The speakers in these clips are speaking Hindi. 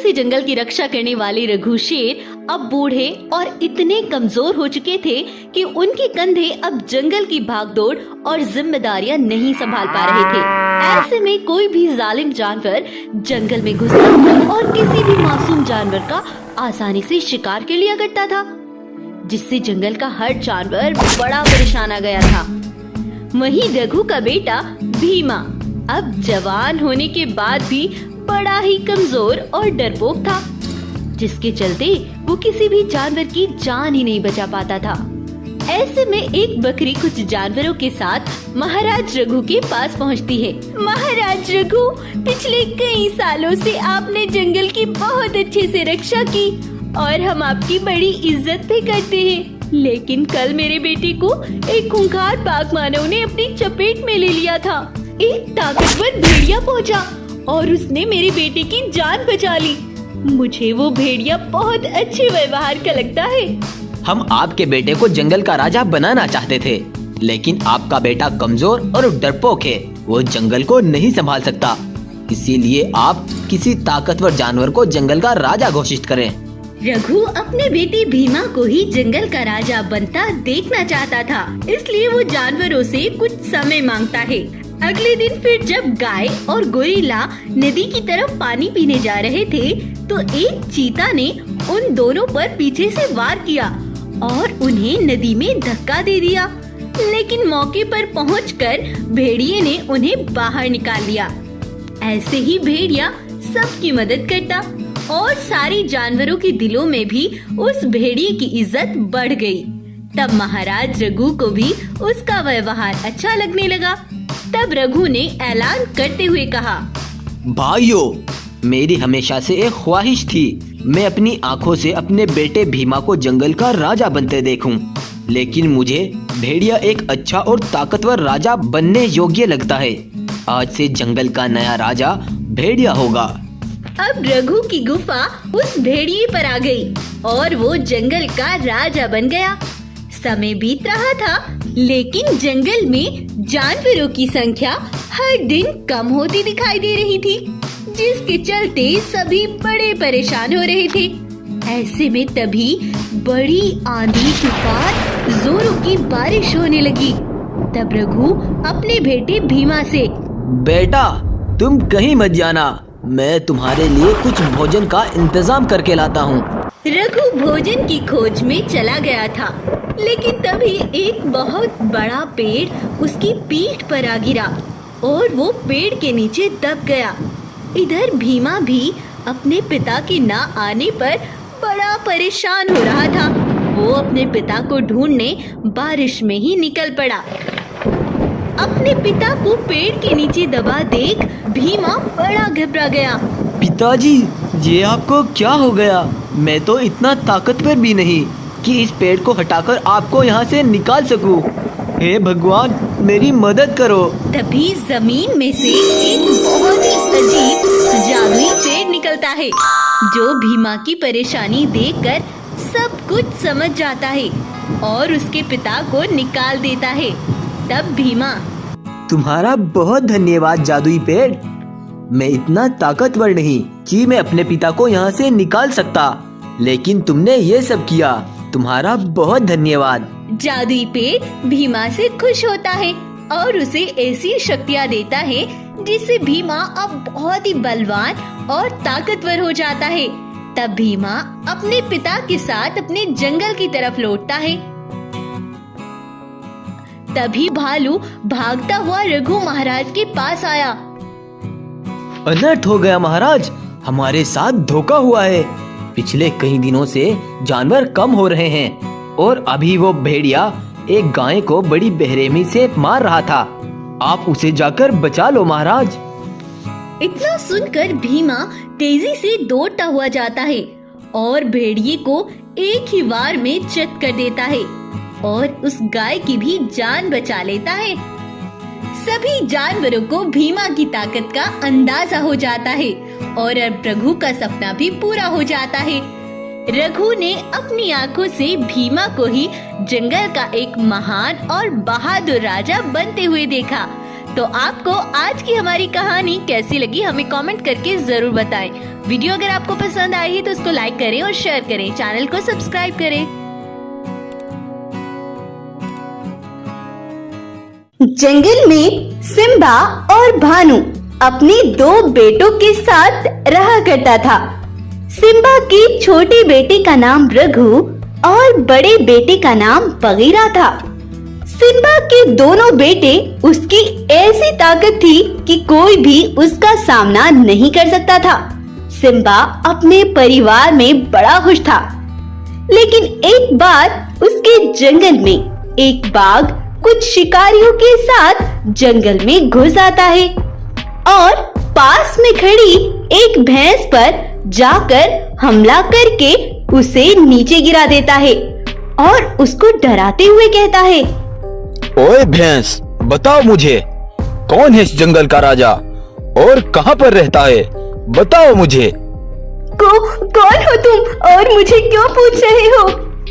से जंगल की रक्षा करने वाले रघु शेर अब बूढ़े और इतने कमजोर हो चुके थे कि उनके कंधे अब जंगल की भागदौड़ और जिम्मेदारियां नहीं संभाल पा रहे थे। ऐसे में कोई भी जालिम जानवर जंगल में घुसता और किसी भी मासूम जानवर का आसानी से शिकार कर लिया करता था, जिससे जंगल का हर जानवर बड़ा परेशान आ गया था। वहीं रघु का बेटा भीमा अब जवान होने के बाद भी बड़ा ही कमजोर और डरपोक था, जिसके चलते वो किसी भी जानवर की जान ही नहीं बचा पाता था। ऐसे में एक बकरी कुछ जानवरों के साथ महाराज रघु के पास पहुंचती है। महाराज रघु, पिछले कई सालों से आपने जंगल की बहुत अच्छे से रक्षा की और हम आपकी बड़ी इज्जत भी करते हैं, लेकिन कल मेरे बेटे को एक खूंखार बाघ मानव ने अपनी चपेट में ले लिया था। एक ताकतवर भेड़िया पहुंचा और उसने मेरे बेटे की जान बचा ली। मुझे वो भेड़िया बहुत अच्छे व्यवहार का लगता है। हम आपके बेटे को जंगल का राजा बनाना चाहते थे, लेकिन आपका बेटा कमजोर और डरपोक है, वो जंगल को नहीं संभाल सकता। इसीलिए आप किसी ताकतवर जानवर को जंगल का राजा घोषित करें। रघु अपने बेटे भीमा को ही जंगल का राजा बनता देखना चाहता था, इसलिए वो जानवरों से कुछ समय मांगता है। अगले दिन फिर जब गाय और गोरिल्ला नदी की तरफ पानी पीने जा रहे थे, तो एक चीता ने उन दोनों पर पीछे से वार किया और उन्हें नदी में धक्का दे दिया। लेकिन मौके पर पहुंचकर भेड़िए ने उन्हें बाहर निकाल लिया। ऐसे ही भेड़िया सबकी मदद करता और सारी जानवरों के दिलों में भी उस भेड़िए की इज्जत बढ़ गई। तब महाराज रघु को भी उसका व्यवहार अच्छा लगने लगा। तब रघु ने ऐलान करते हुए कहा, भाइयों, मेरी हमेशा से एक ख्वाहिश थी, मैं अपनी आंखों से अपने बेटे भीमा को जंगल का राजा बनते देखूं। लेकिन मुझे भेड़िया एक अच्छा और ताकतवर राजा बनने योग्य लगता है। आज से जंगल का नया राजा भेड़िया होगा। अब रघु की गुफा उस भेड़िए पर आ गई और वो जंगल का राजा बन गया। समय बीत रहा था, लेकिन जंगल में जानवरों की संख्या हर दिन कम होती दिखाई दे रही थी, जिसके चलते सभी बड़े परेशान हो रहे थे। ऐसे में तभी बड़ी आंधी तूफान जोरों की बारिश होने लगी। तब रघु अपने बेटे भीमा से, बेटा तुम कहीं मत जाना, मैं तुम्हारे लिए कुछ भोजन का इंतजाम करके लाता हूँ। रघु भोजन की खोज में चला गया था, लेकिन तभी एक बहुत बड़ा पेड़ उसकी पीठ पर आ गिरा और वो पेड़ के नीचे दब गया। इधर भीमा भी अपने पिता के ना आने पर बड़ा परेशान हो रहा था। वो अपने पिता को ढूंढने बारिश में ही निकल पड़ा। अपने पिता को पेड़ के नीचे दबा देख भीमा बड़ा घबरा गया। पिताजी, ये आपको क्या हो गया? मैं तो इतना ताकतवर भी नहीं कि इस पेड़ को हटाकर आपको यहाँ से निकाल सकूं। हे भगवान, मेरी मदद करो। तभी जमीन में से एक बहुत ही अजीब जादुई पेड़ निकलता है, जो भीमा की परेशानी देखकर सब कुछ समझ जाता है और उसके पिता को निकाल देता है। तब भीमा, तुम्हारा बहुत धन्यवाद जादुई पेड़। मैं इतना ताकतवर नहीं कि मैं अपने पिता को यहाँ से निकाल सकता, लेकिन तुमने ये सब किया, तुम्हारा बहुत धन्यवाद। जादुई पेड़ भीमा से खुश होता है और उसे ऐसी शक्तियाँ देता है जिससे भीमा अब बहुत ही बलवान और ताकतवर हो जाता है। तब भीमा अपने पिता के साथ अपने जंगल की तरफ लौटता है। तभी भालू भागता हुआ रघु महाराज के पास आया। अनर्थ हो गया महाराज, हमारे साथ धोखा हुआ है। पिछले कई दिनों से जानवर कम हो रहे हैं और अभी वो भेड़िया एक गाय को बड़ी बेरहमी से मार रहा था। आप उसे जाकर बचा लो महाराज। इतना सुनकर भीमा तेजी से दौड़ता हुआ जाता है और भेड़िए को एक ही वार में चट कर देता है और उस गाय की भी जान बचा लेता है। सभी जानवरों को भीमा की ताकत का अंदाजा हो जाता है और अब रघु का सपना भी पूरा हो जाता है। रघु ने अपनी आंखों से भीमा को ही जंगल का एक महान और बहादुर राजा बनते हुए देखा। तो आपको आज की हमारी कहानी कैसी लगी हमें कमेंट करके जरूर बताएं वीडियो अगर आपको पसंद आई है तो उसको लाइक करें और शेयर करें, चैनल को सब्सक्राइब करें। जंगल में सिम्बा और भानु अपने 2 बेटों के साथ रहा करता था। सिम्बा के छोटे बेटे का नाम रघु और बड़े बेटे का नाम बगीरा था। सिम्बा के दोनों बेटे उसकी ऐसी ताकत थी कि कोई भी उसका सामना नहीं कर सकता था। सिम्बा अपने परिवार में बड़ा खुश था, लेकिन एक बार उसके जंगल में एक बाघ कुछ शिकारियों के साथ जंगल में घुस आता है और पास में खड़ी एक भैंस पर जाकर हमला करके उसे नीचे गिरा देता है और उसको डराते हुए कहता है, ओए भैंस, बताओ मुझे कौन है इस जंगल का राजा और कहाँ पर रहता है? बताओ मुझे। कौन हो तुम और मुझे क्यों पूछ रहे हो?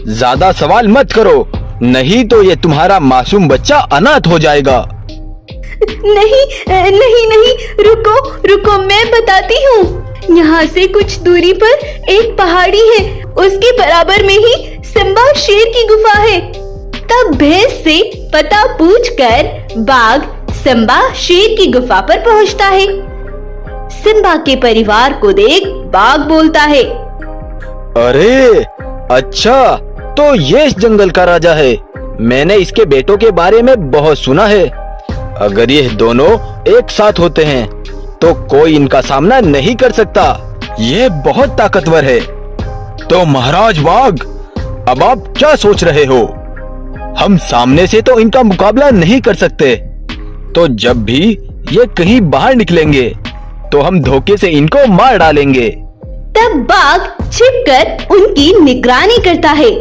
ज्यादा सवाल मत करो, नहीं तो ये तुम्हारा मासूम बच्चा अनाथ हो जाएगा। नहीं, रुको, मैं बताती हूँ। यहाँ से कुछ दूरी पर एक पहाड़ी है, उसके बराबर में ही सिम्बा शेर की गुफा है। तब भैंस से पता पूछकर बाघ सिम्बा शेर की गुफा पर पहुँचता है। सिम्बा के परिवार को देख बाघ बोलता है, अरे अच्छा, तो ये इस जंगल का राजा है। मैंने इसके बेटों के बारे में बहुत सुना है। अगर ये दोनों एक साथ होते हैं तो कोई इनका सामना नहीं कर सकता। ये बहुत ताकतवर है। तो महाराज बाघ, अब आप क्या सोच रहे हो? हम सामने से तो इनका मुकाबला नहीं कर सकते, तो जब भी ये कहीं बाहर निकलेंगे तो हम धोखे से इनको मार डालेंगे। तब बाघ छिपकर उनकी निगरानी करता है।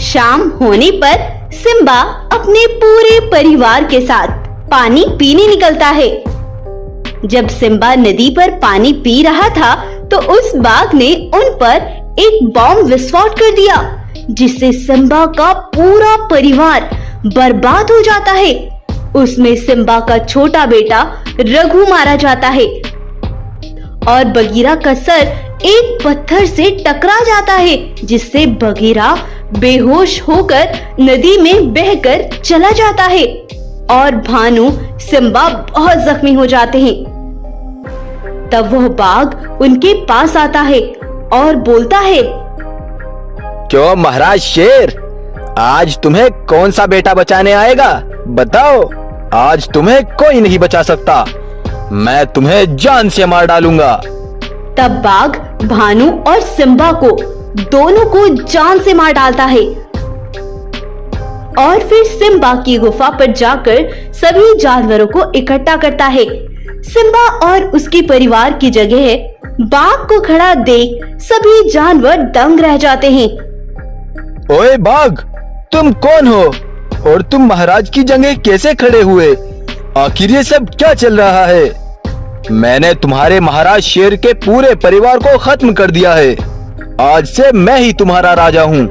शाम होने पर सिम्बा अपने पूरे परिवार के साथ पानी पीने निकलता है। जब सिम्बा नदी पर पानी पी रहा था तो उस बाघ ने उन पर एक बॉम्ब विस्फोट कर दिया, जिससे सिम्बा का पूरा परिवार बर्बाद हो जाता है। उसमें सिम्बा का छोटा बेटा रघु मारा जाता है और बगीरा का सर एक पत्थर से टकरा जाता है, जिससे बगीरा बेहोश होकर नदी में बहकर चला जाता है और भानु सिम्बा बहुत जख्मी हो जाते हैं। तब वह बाघ उनके पास आता है और बोलता है, क्यों महाराज शेर, आज तुम्हें कौन सा बेटा बचाने आएगा? बताओ, आज तुम्हें कोई नहीं बचा सकता। मैं तुम्हें जान से मार डालूंगा। तब बाघ भानु और सिम्बा को दोनों को जान से मार डालता है और फिर सिम्बा की गुफा पर जाकर सभी जानवरों को इकट्ठा करता है। सिम्बा और उसके परिवार की जगह बाघ को खड़ा देख सभी जानवर दंग रह जाते हैं। ओए बाघ, तुम कौन हो और तुम महाराज की जगह कैसे खड़े हुए? आखिर ये सब क्या चल रहा है? मैंने तुम्हारे महाराज शेर के पूरे परिवार को खत्म कर दिया है। आज से मैं ही तुम्हारा राजा हूँ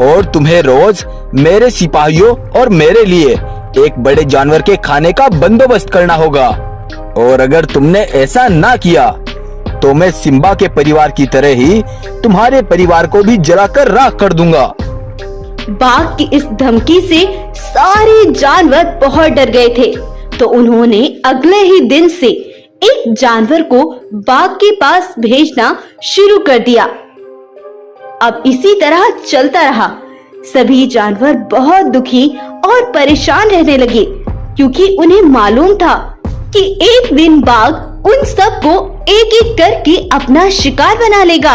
और तुम्हें रोज मेरे सिपाहियों और मेरे लिए एक बड़े जानवर के खाने का बंदोबस्त करना होगा। और अगर तुमने ऐसा ना किया तो मैं सिम्बा के परिवार की तरह ही तुम्हारे परिवार को भी जलाकर राख कर दूंगा। बाघ की इस धमकी से सारे जानवर बहुत डर गए थे, तो उन्होंने अगले ही दिन से एक जानवर को बाघ के पास भेजना शुरू कर दिया। अब इसी तरह चलता रहा। सभी जानवर बहुत दुखी और परेशान रहने लगे, क्योंकि उन्हें मालूम था कि एक दिन बाघ उन सबको एक एक करके अपना शिकार बना लेगा।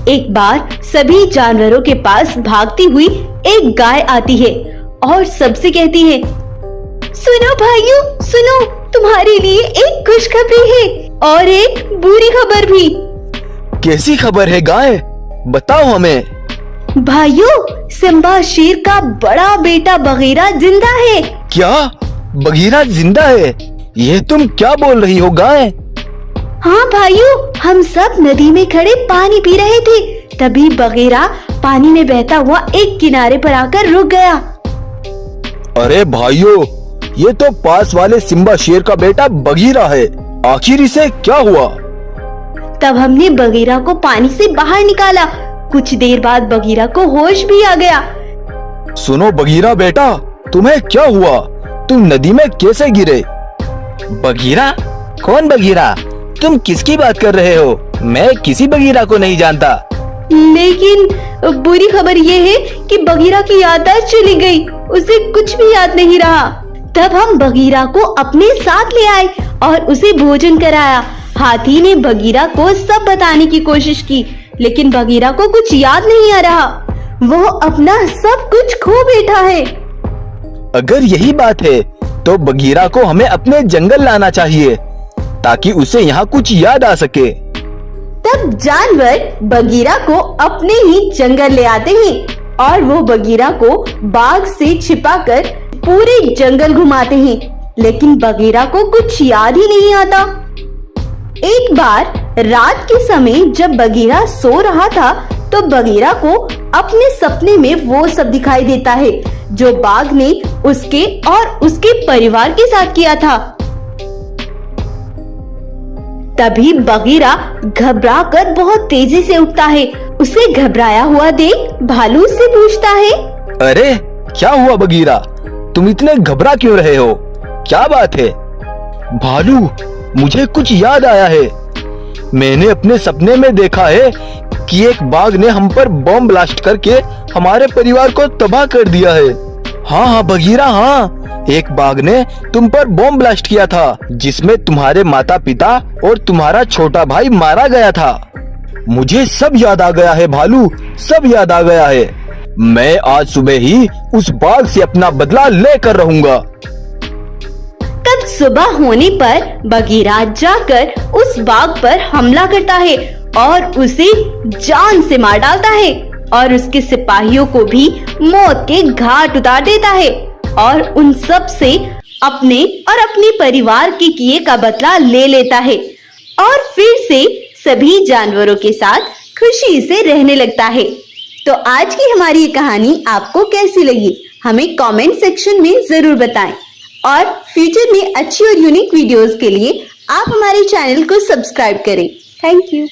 एक बार सभी जानवरों के पास भागती हुई एक गाय आती है और सबसे कहती है, सुनो भाइयों, सुनो, तुम्हारे लिए एक खुशखबरी है और एक बुरी खबर भी। कैसी खबर है गाय? बताओ हमें। भाइयों, सिम्बा शेर का बड़ा बेटा बगीरा जिंदा है। क्या? बगीरा जिंदा है? ये तुम क्या बोल रही हो गाय? हाँ भाइयों, हम सब नदी में खड़े पानी पी रहे थे, तभी बगीरा पानी में बहता हुआ एक किनारे पर आकर रुक गया। अरे भाइयों, ये तो पास वाले सिम्बा शेर का बेटा बगीरा है। आखिर इसे क्या हुआ? तब हमने बगीरा को पानी से बाहर निकाला। कुछ देर बाद बगीरा को होश भी आ गया। सुनो बगीरा बेटा, तुम्हें क्या हुआ? तुम नदी में कैसे गिरे? बगीरा? कौन बगीरा? तुम किसकी बात कर रहे हो? मैं किसी बगीरा को नहीं जानता। लेकिन बुरी खबर ये है कि बगीरा की याददाश्त चली गई, उसे कुछ भी याद नहीं रहा। तब हम बगीरा को अपने साथ ले आए और उसे भोजन कराया। हाथी ने बगीरा को सब बताने की कोशिश की, लेकिन बगीरा को कुछ याद नहीं आ रहा। वो अपना सब कुछ खो बैठा है। अगर यही बात है तो बगीरा को हमें अपने जंगल लाना चाहिए ताकि उसे यहाँ कुछ याद आ सके। तब जानवर बगीरा को अपने ही जंगल ले आते हैं और वो बगीरा को बाघ से छिपाकर पूरे जंगल घुमाते हैं, लेकिन बगीरा को कुछ याद ही नहीं आता। एक बार रात के समय जब बगीरा सो रहा था तो बगीरा को अपने सपने में वो सब दिखाई देता है जो बाघ ने उसके और उसके परिवार के साथ किया था। तभी बगीरा घबराकर बहुत तेजी से उठता है। उसे घबराया हुआ देख भालू से पूछता है, अरे क्या हुआ बगीरा? तुम इतने घबरा क्यों रहे हो? क्या बात है? भालू, मुझे कुछ याद आया है। मैंने अपने सपने में देखा है कि एक बाघ ने हम पर बम ब्लास्ट करके हमारे परिवार को तबाह कर दिया है। हाँ बगीरा, हाँ, एक बाघ ने तुम पर बम ब्लास्ट किया था जिसमें तुम्हारे माता पिता और तुम्हारा छोटा भाई मारा गया था। मुझे सब याद आ गया है भालू, सब याद आ गया है। मैं आज सुबह ही उस बाघ से अपना बदला लेकर रहूंगा। तब सुबह होने पर बगीरा जाकर उस बाघ पर हमला करता है और उसे जान से मार डालता है और उसके सिपाहियों को भी मौत के घाट उतार देता है और उन सब से अपने और अपने परिवार के किए का बदला ले लेता है और फिर से सभी जानवरों के साथ खुशी से रहने लगता है। तो आज की हमारी ये कहानी आपको कैसी लगी हमें कमेंट सेक्शन में जरूर बताएं और फ्यूचर में अच्छी और यूनिक वीडियोस के लिए आप हमारे चैनल को सब्सक्राइब करें। Thank you.